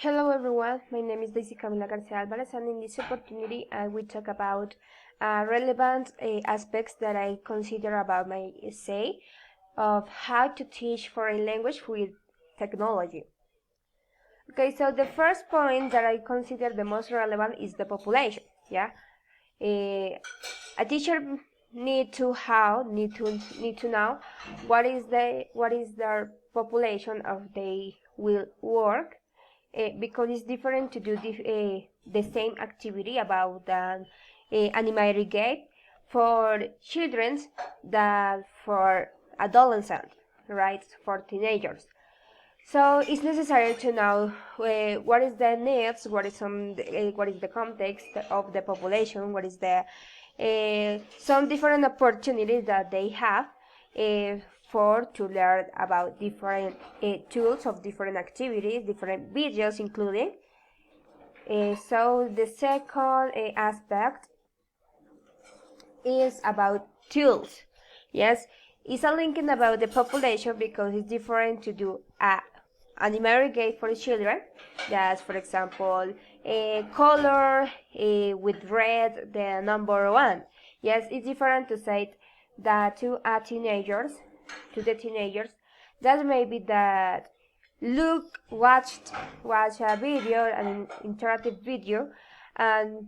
Hello everyone, my name is Daisy Camila Garcia Alvarez, and in this opportunity I will talk about relevant aspects that I consider about my essay of how to teach foreign language with technology. Okay, so the first point that I consider the most relevant is the population. A teacher need to know what is their population of they will work, because it's different to do the same activity about an animated game for children than for adolescents, right? For teenagers. So it's necessary to know what is the needs, what is the context of the population, what is the some different opportunities that they have for to learn about different tools of different activities, different videos including. So the second aspect is about tools. Yes, it's a linking about the population because it's different to do an animated game for children. That's, for example, a color with red, the number 1. Yes, it's different to say that to the teenagers, that may be that watch a video, an interactive video, and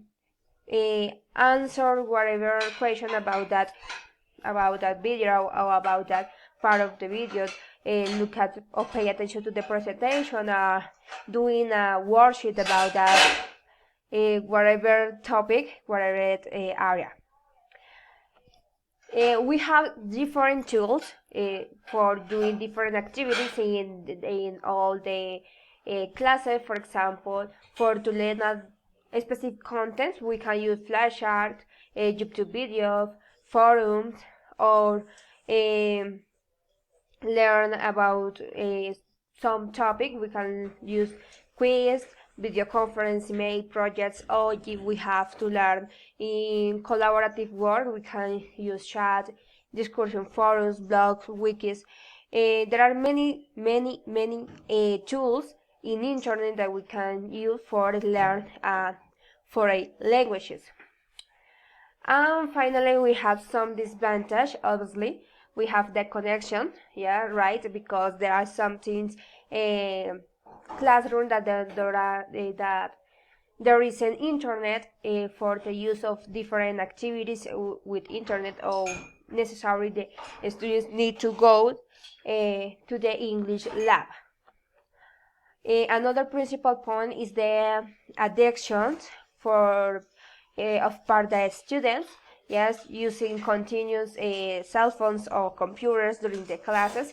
answer whatever question about that video or about that part of the video. Look at or pay attention to the presentation, doing a worksheet about that whatever topic, whatever area. We have different tools for doing different activities in all the classes. For example, for to learn a specific content, we can use flashcards, YouTube videos, forums, or learn about some topic. We can use quiz, video conference, email projects, or if we have to learn in collaborative work, we can use chat, discussion forums, blogs, wikis. There are many tools in internet that we can use for learn foreign languages. And finally, we have some disadvantage. Obviously, we have the connection, right? Because there are some things classroom that there is an internet for the use of different activities with internet, or necessarily the students need to go to the English lab. Another principal point is the addictions for of part the students. Yes, using continuous cell phones or computers during the classes.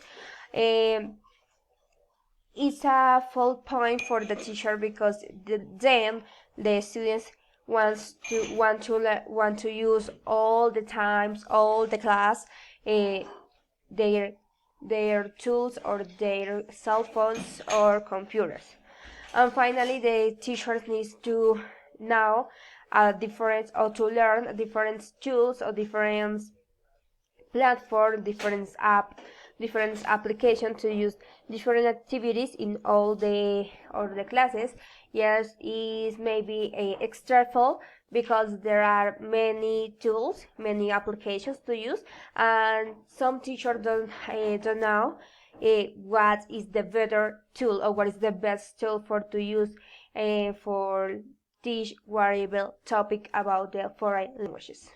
It's a fault point for the teacher because then the students want to use all the times, all the class, their tools or their cell phones or computers. And finally, the teachers needs to know different, or to learn different tools or different platform, different application to use different activities in all the classes. Yes, is maybe a extra fault because there are many tools, many applications to use, and some teachers don't know what is the better tool or what is the best tool for to use for teach whatever topic about the foreign languages.